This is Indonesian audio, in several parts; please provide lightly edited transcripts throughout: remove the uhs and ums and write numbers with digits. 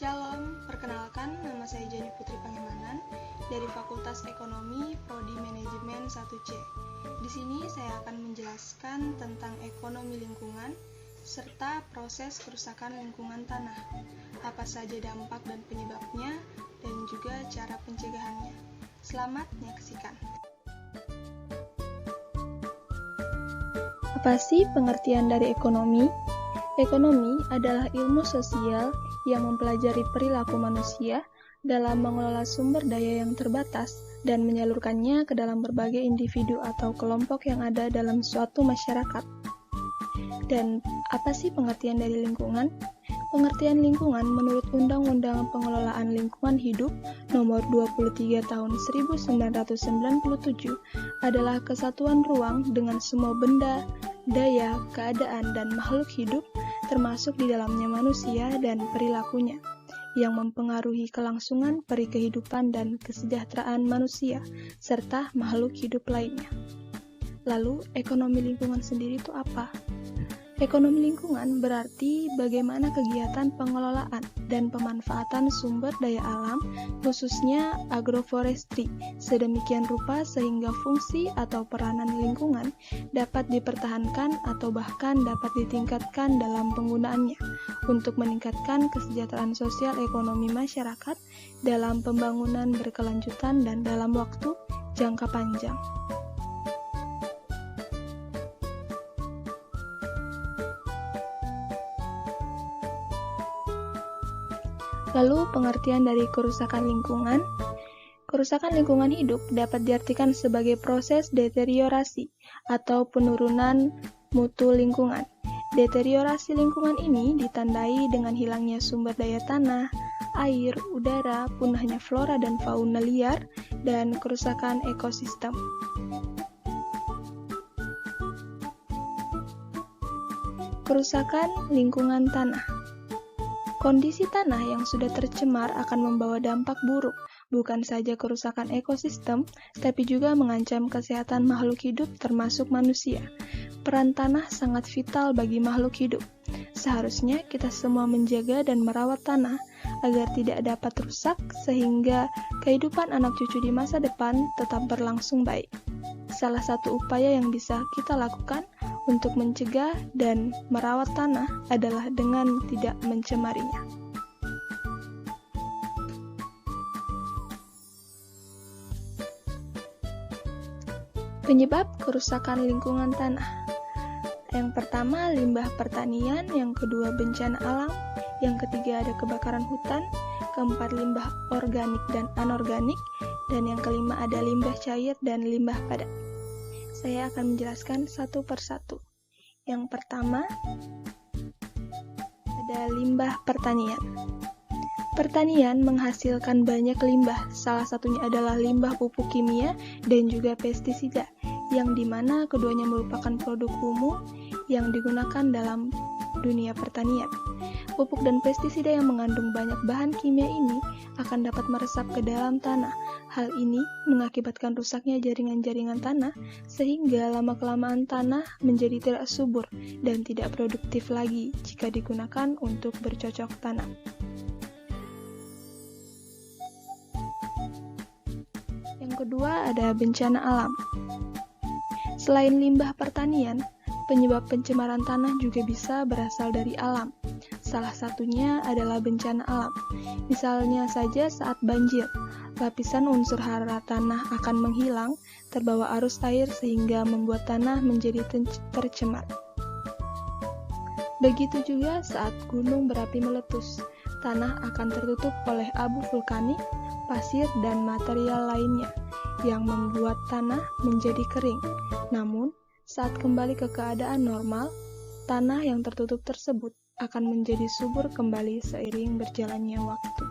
Shalom, perkenalkan nama saya Jani Putri Pangemanan dari Fakultas Ekonomi Prodi Manajemen 1C. Di sini saya akan menjelaskan tentang ekonomi lingkungan serta proses kerusakan lingkungan tanah, apa saja dampak dan penyebabnya, dan juga cara pencegahannya. Selamat menyaksikan. Apa sih pengertian dari ekonomi? Ekonomi adalah ilmu sosial yang mempelajari perilaku manusia dalam mengelola sumber daya yang terbatas dan menyalurkannya ke dalam berbagai individu atau kelompok yang ada dalam suatu masyarakat. Dan apa sih pengertian dari lingkungan? Pengertian lingkungan menurut Undang-Undang Pengelolaan Lingkungan Hidup Nomor 23 Tahun 1997 adalah kesatuan ruang dengan semua benda, daya, keadaan, dan makhluk hidup termasuk di dalamnya manusia dan perilakunya, yang mempengaruhi kelangsungan peri kehidupan dan kesejahteraan manusia, serta makhluk hidup lainnya. Lalu, ekonomi lingkungan sendiri itu apa? Ekonomi lingkungan berarti bagaimana kegiatan pengelolaan dan pemanfaatan sumber daya alam, khususnya agroforestry, sedemikian rupa sehingga fungsi atau peranan lingkungan dapat dipertahankan atau bahkan dapat ditingkatkan dalam penggunaannya untuk meningkatkan kesejahteraan sosial ekonomi masyarakat dalam pembangunan berkelanjutan dan dalam waktu jangka panjang. Lalu, pengertian dari kerusakan lingkungan. Kerusakan lingkungan hidup dapat diartikan sebagai proses deteriorasi atau penurunan mutu lingkungan. Deteriorasi lingkungan ini ditandai dengan hilangnya sumber daya tanah, air, udara, punahnya flora dan fauna liar, dan kerusakan ekosistem. Kerusakan lingkungan tanah. Kondisi tanah yang sudah tercemar akan membawa dampak buruk, bukan saja kerusakan ekosistem, tapi juga mengancam kesehatan makhluk hidup termasuk manusia. Peran tanah sangat vital bagi makhluk hidup. Seharusnya kita semua menjaga dan merawat tanah agar tidak dapat rusak sehingga kehidupan anak cucu di masa depan tetap berlangsung baik. Salah satu upaya yang bisa kita lakukan untuk mencegah dan merawat tanah adalah dengan tidak mencemarinya. Penyebab kerusakan lingkungan tanah. Yang pertama, limbah pertanian, yang kedua, bencana alam, yang ketiga, ada kebakaran hutan, keempat, limbah organik dan anorganik, dan yang kelima, ada limbah cair dan limbah padat. Saya akan menjelaskan satu persatu. Yang pertama, ada limbah pertanian. Pertanian menghasilkan banyak limbah, salah satunya adalah limbah pupuk kimia dan juga pestisida, yang dimana keduanya merupakan produk umum yang digunakan dalam dunia pertanian. Pupuk dan pestisida yang mengandung banyak bahan kimia ini akan dapat meresap ke dalam tanah. Hal ini mengakibatkan rusaknya jaringan-jaringan tanah, sehingga lama-kelamaan tanah menjadi tidak subur dan tidak produktif lagi jika digunakan untuk bercocok tanam. Yang kedua, ada bencana alam. Selain limbah pertanian, penyebab pencemaran tanah juga bisa berasal dari alam. Salah satunya adalah bencana alam. Misalnya saja saat banjir, lapisan unsur hara tanah akan menghilang, terbawa arus air sehingga membuat tanah menjadi tercemar. Begitu juga saat gunung berapi meletus, tanah akan tertutup oleh abu vulkanik, pasir, dan material lainnya yang membuat tanah menjadi kering. Namun, saat kembali ke keadaan normal, tanah yang tertutup tersebut akan menjadi subur kembali seiring berjalannya waktu.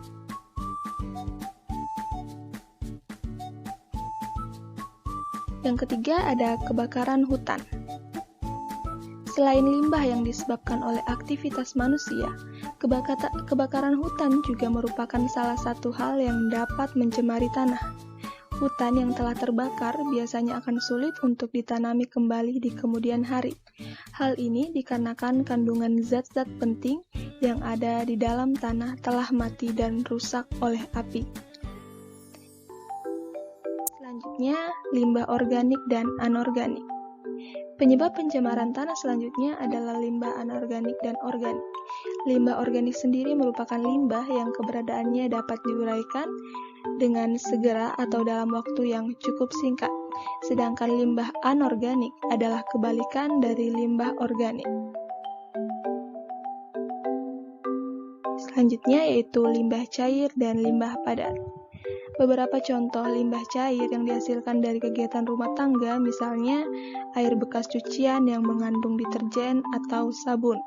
Yang ketiga, ada kebakaran hutan. Selain limbah yang disebabkan oleh aktivitas manusia, kebakaran hutan juga merupakan salah satu hal yang dapat mencemari tanah. Hutan yang telah terbakar biasanya akan sulit untuk ditanami kembali di kemudian hari. Hal ini dikarenakan kandungan zat-zat penting yang ada di dalam tanah telah mati dan rusak oleh api. Selanjutnya, limbah organik dan anorganik. Penyebab pencemaran tanah selanjutnya adalah limbah anorganik dan organik. Limbah organik sendiri merupakan limbah yang keberadaannya dapat diuraikan dengan segera atau dalam waktu yang cukup singkat. Sedangkan limbah anorganik adalah kebalikan dari limbah organik. Selanjutnya yaitu limbah cair dan limbah padat. Beberapa contoh limbah cair yang dihasilkan dari kegiatan rumah tangga, misalnya air bekas cucian yang mengandung deterjen atau sabun.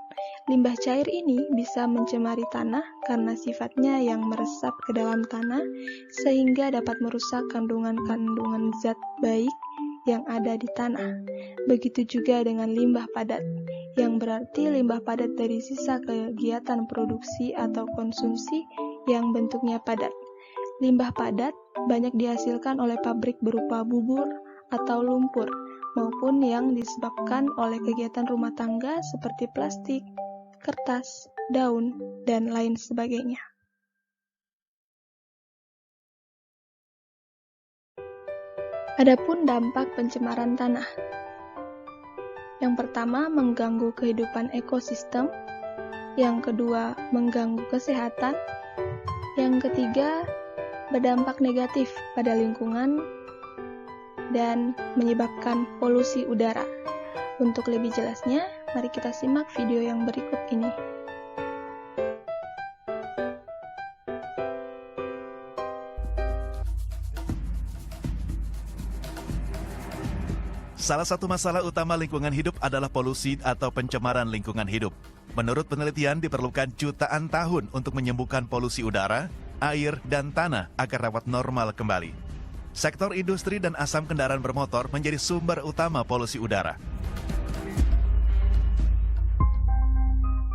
Limbah cair ini bisa mencemari tanah karena sifatnya yang meresap ke dalam tanah sehingga dapat merusak kandungan-kandungan zat baik yang ada di tanah. Begitu juga dengan limbah padat, yang berarti limbah padat dari sisa kegiatan produksi atau konsumsi yang bentuknya padat. Limbah padat banyak dihasilkan oleh pabrik berupa bubur atau lumpur, maupun yang disebabkan oleh kegiatan rumah tangga seperti plastik, kertas, daun, dan lain sebagainya. Adapun dampak pencemaran tanah. Yang pertama, mengganggu kehidupan ekosistem. Yang kedua, mengganggu kesehatan. Yang ketiga, berdampak negatif pada lingkungan dan menyebabkan polusi udara. Untuk lebih jelasnya, mari kita simak video yang berikut ini. Salah satu masalah utama lingkungan hidup adalah polusi atau pencemaran lingkungan hidup. Menurut penelitian, diperlukan jutaan tahun untuk menyembuhkan polusi udara, air, dan tanah agar dapat normal kembali. Sektor industri dan asam kendaraan bermotor menjadi sumber utama polusi udara.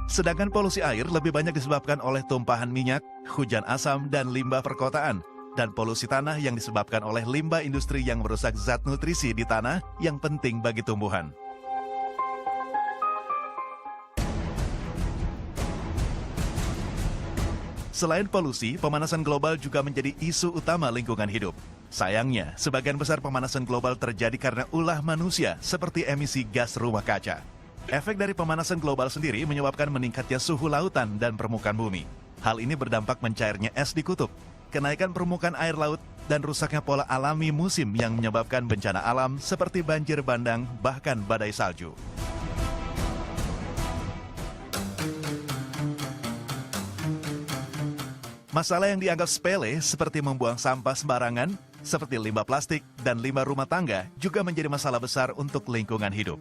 Sedangkan polusi air lebih banyak disebabkan oleh tumpahan minyak, hujan asam, dan limbah perkotaan. Dan polusi tanah yang disebabkan oleh limbah industri yang merusak zat nutrisi di tanah yang penting bagi tumbuhan. Selain polusi, pemanasan global juga menjadi isu utama lingkungan hidup. Sayangnya, sebagian besar pemanasan global terjadi karena ulah manusia seperti emisi gas rumah kaca. Efek dari pemanasan global sendiri menyebabkan meningkatnya suhu lautan dan permukaan bumi. Hal ini berdampak mencairnya es di kutub, kenaikan permukaan air laut, dan rusaknya pola alami musim yang menyebabkan bencana alam seperti banjir bandang, bahkan badai salju. Masalah yang dianggap sepele seperti membuang sampah sembarangan, seperti limbah plastik dan limbah rumah tangga juga menjadi masalah besar untuk lingkungan hidup.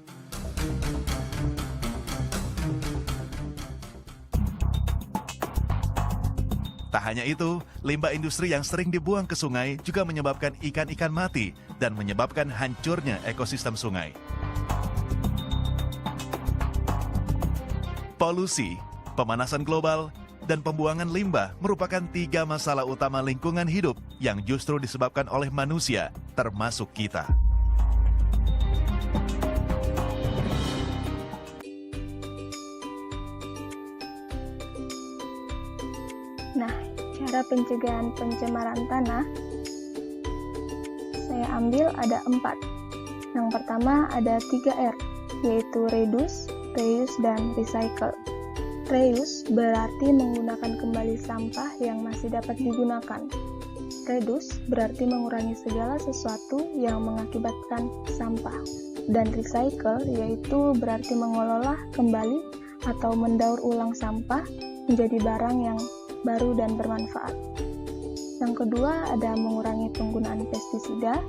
Tak hanya itu, limbah industri yang sering dibuang ke sungai juga menyebabkan ikan-ikan mati dan menyebabkan hancurnya ekosistem sungai. Polusi, pemanasan global, dan pembuangan limbah merupakan 3 masalah utama lingkungan hidup yang justru disebabkan oleh manusia, termasuk kita. Nah, cara pencegahan pencemaran tanah, saya ambil ada 4. Yang pertama ada 3R, yaitu reduce, reuse, dan recycle. Reuse berarti menggunakan kembali sampah yang masih dapat digunakan. Reduce berarti mengurangi segala sesuatu yang mengakibatkan sampah. Dan recycle yaitu berarti mengelola kembali atau mendaur ulang sampah menjadi barang yang baru dan bermanfaat. Yang kedua ada mengurangi penggunaan pestisida.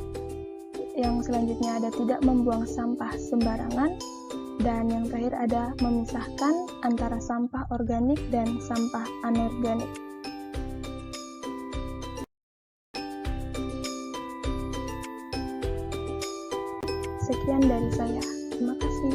Yang selanjutnya ada tidak membuang sampah sembarangan. Dan yang terakhir ada memisahkan antara sampah organik dan sampah anorganik. Sekian dari saya. Terima kasih.